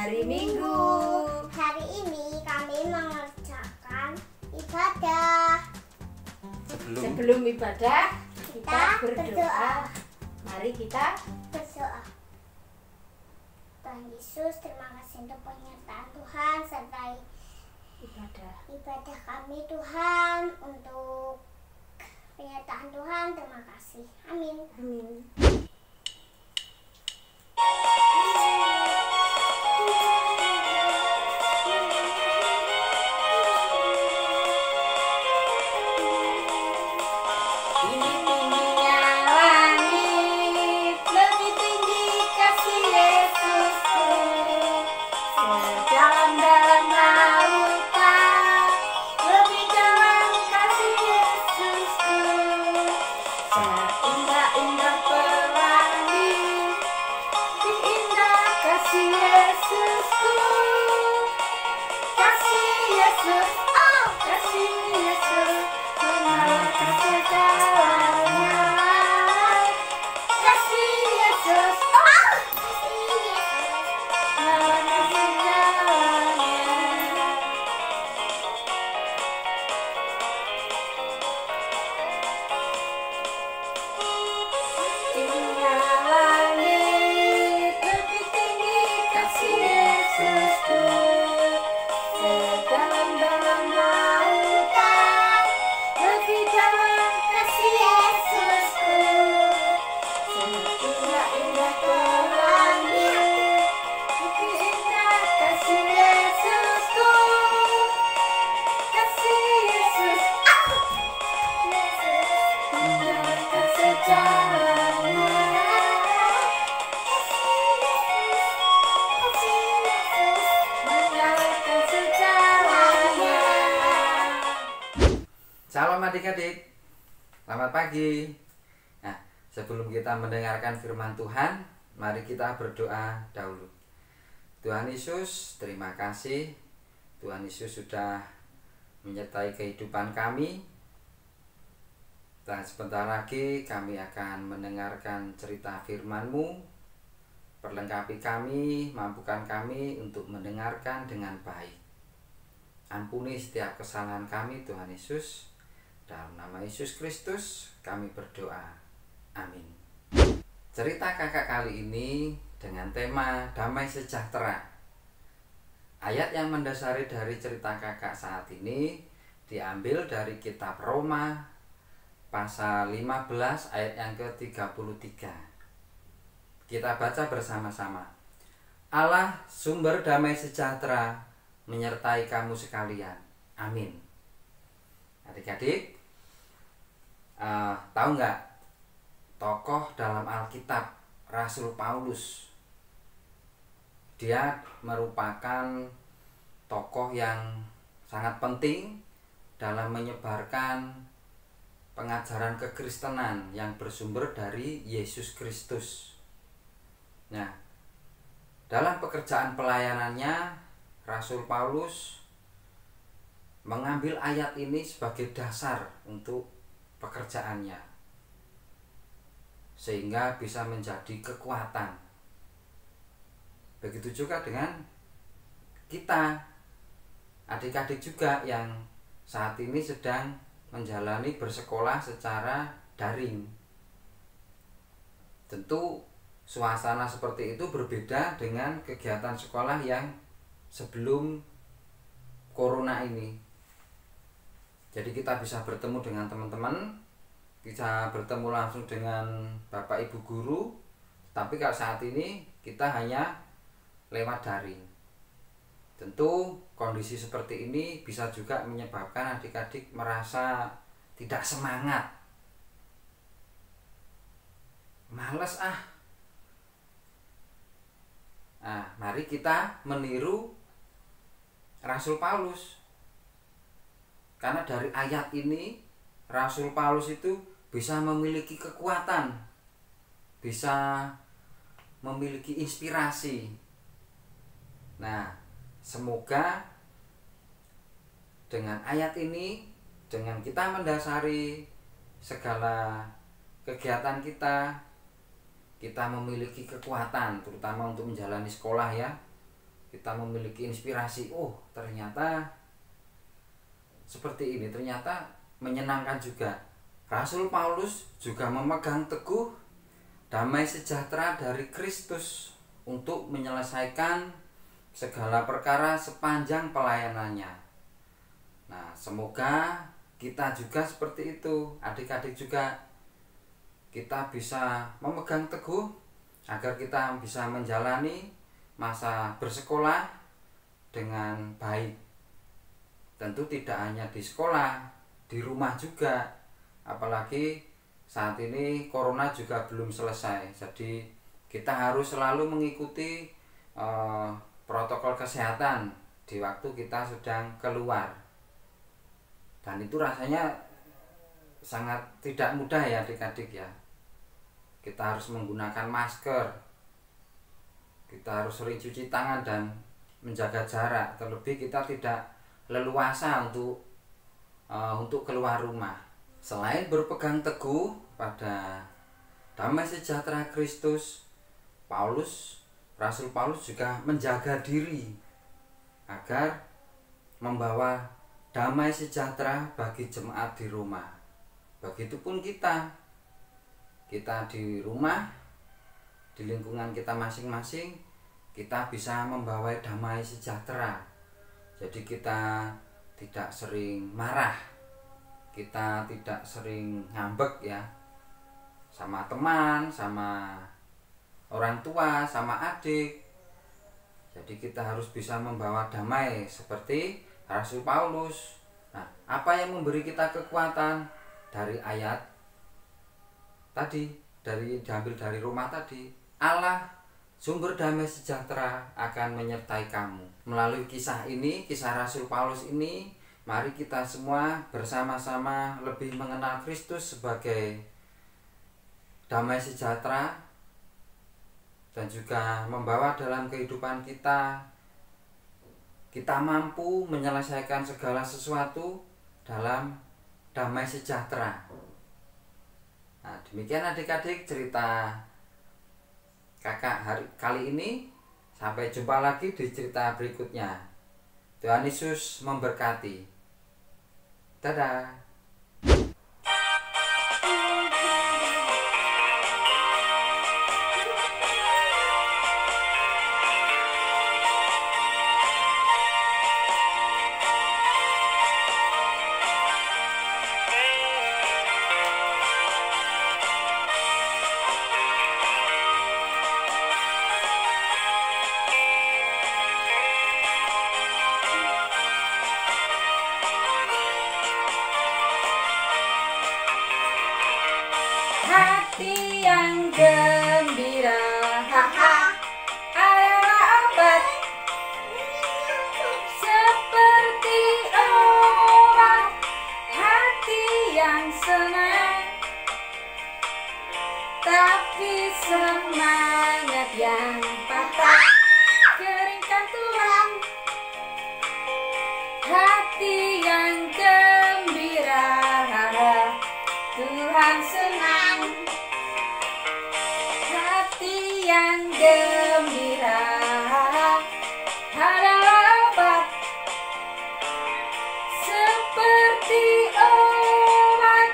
hari Minggu. Hari ini kami mengerjakan ibadah. Sebelum ibadah kita berdoa. berdoa. Mari kita Berdoa. Tuhan Yesus, terima kasih untuk penyertaan Tuhan sertai ibadah kami Tuhan. Untuk penyertaan Tuhan, terima kasih. Amin. Amin. Tinggi-tingginya langit, lebih tinggi kasih Yesusku. Sedalam-dalam lautan, lebih dalam kasih Yesusku. Seindah-indah pelangi, lebih indah kasih Yesusku. Kasih Yesus, oh kasih Yesus, mengalahkan segalanya. Kasih Yesus, oh Kasih Yesus. mengalahkan segalanya. Tingginya langit, lebih tinggi kasih Yesusku. Sedalam-dalam lautan, lebih dalam kasih Yesusku. Seindah-indah pelangi, lebih indah kasih Yesusku. Kasih Yesus, mengalahkan segalanya. Mengalahkan segalanya. Salam adik-adik, selamat pagi. Nah, sebelum kita mendengarkan firman Tuhan, mari kita berdoa dahulu. Tuhan Yesus, terima kasih. Tuhan Yesus sudah menyertai kehidupan kami. Dan sebentar lagi kami akan mendengarkan cerita firman-Mu. Perlengkapi kami, mampukan kami untuk mendengarkan dengan baik. Ampuni setiap kesalahan kami Tuhan Yesus. Dalam nama Yesus Kristus kami berdoa. Amin. Cerita kakak kali ini dengan tema damai sejahtera. Ayat yang mendasari dari cerita kakak saat ini diambil dari kitab Roma pasal 15 ayat yang ke-33. Kita baca bersama-sama. Allah sumber damai sejahtera menyertai kamu sekalian. Amin. Adik-adik, tahu nggak tokoh dalam Alkitab Rasul Paulus? Dia merupakan tokoh yang sangat penting dalam menyebarkan pengajaran kekristenan yang bersumber dari Yesus Kristus. Nah, dalam pekerjaan pelayanannya, Rasul Paulus mengambil ayat ini sebagai dasar untuk pekerjaannya, sehingga bisa menjadi kekuatan. Begitu juga dengan kita, adik-adik juga yang saat ini sedang menjalani bersekolah secara daring. Tentu suasana seperti itu berbeda dengan kegiatan sekolah yang sebelum corona ini. Jadi kita bisa bertemu dengan teman-teman, bisa bertemu langsung dengan Bapak Ibu guru, tapi kalau saat ini kita hanya lewat daring. Tentu kondisi seperti ini bisa juga menyebabkan adik-adik merasa tidak semangat. Males ah. Nah, mari kita meniru Rasul Paulus. Karena dari ayat ini Rasul Paulus itu bisa memiliki kekuatan, bisa memiliki inspirasi. Nah, semoga dengan ayat ini, dengan kita mendasari segala kegiatan kita memiliki kekuatan, terutama untuk menjalani sekolah ya. kita memiliki inspirasi, oh ternyata seperti ini, ternyata menyenangkan juga. Rasul Paulus juga memegang teguh damai sejahtera dari Kristus untuk menyelesaikan segala perkara sepanjang pelayanannya. Nah, semoga kita juga seperti itu, adik-adik juga kita bisa memegang teguh agar kita bisa menjalani masa bersekolah dengan baik. Tentu tidak hanya di sekolah, di rumah juga. Apalagi saat ini corona juga belum selesai. Jadi kita harus selalu mengikuti protokol kesehatan di waktu kita sedang keluar. Dan itu rasanya sangat tidak mudah ya adik-adik ya. Kita harus menggunakan masker, kita harus sering cuci tangan dan menjaga jarak. Terlebih kita tidak leluasa untuk keluar rumah. Selain berpegang teguh pada damai sejahtera Kristus, Rasul Paulus juga menjaga diri agar membawa damai sejahtera bagi jemaat di rumah. Begitupun kita di rumah, di lingkungan kita masing-masing, kita bisa membawa damai sejahtera. Jadi kita tidak sering marah, kita tidak sering ngambek ya, sama teman, sama orang tua, sama adik. Jadi kita harus bisa membawa damai seperti Rasul Paulus. Nah, apa yang memberi kita kekuatan? Dari ayat tadi, diambil dari Roma tadi, Allah sumber damai sejahtera akan menyertai kamu. Melalui kisah ini, kisah Rasul Paulus ini, mari kita semua bersama-sama lebih mengenal Kristus sebagai damai sejahtera dan juga membawa dalam kehidupan kita mampu menyelesaikan segala sesuatu dalam damai sejahtera. Nah, demikian adik-adik cerita kakak hari kali ini. Sampai jumpa lagi di cerita berikutnya. Tuhan Yesus memberkati. Dadah. Hati yang gembira, adalah obat seperti obat. Hati yang senang, tapi semangat yang patah keringkan Tuhan. Hati yang gembira, Tuhan senang. Hati yang gembira adalah obat seperti obat.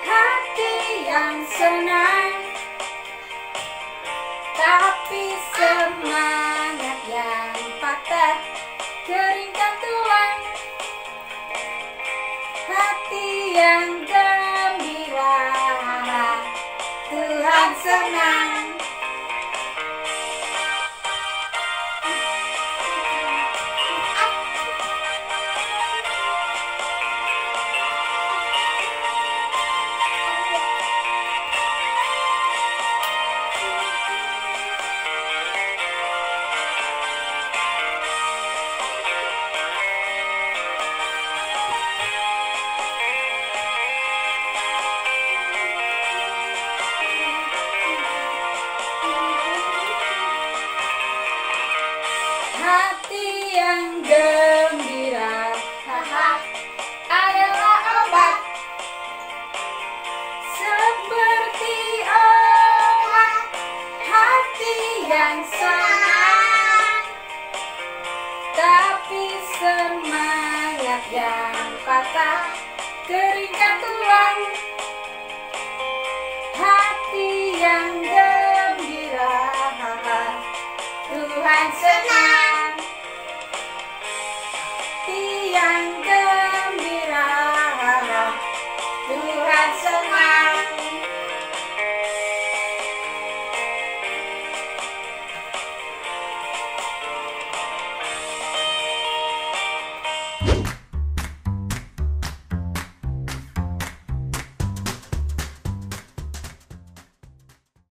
Hati yang senang, tapi semangat yang patah keringkan Tuhan. Hati yang gembira, Tuhan senang. semangat yang patah, keringkan tulang, hati yang gembira, Tuhan senang.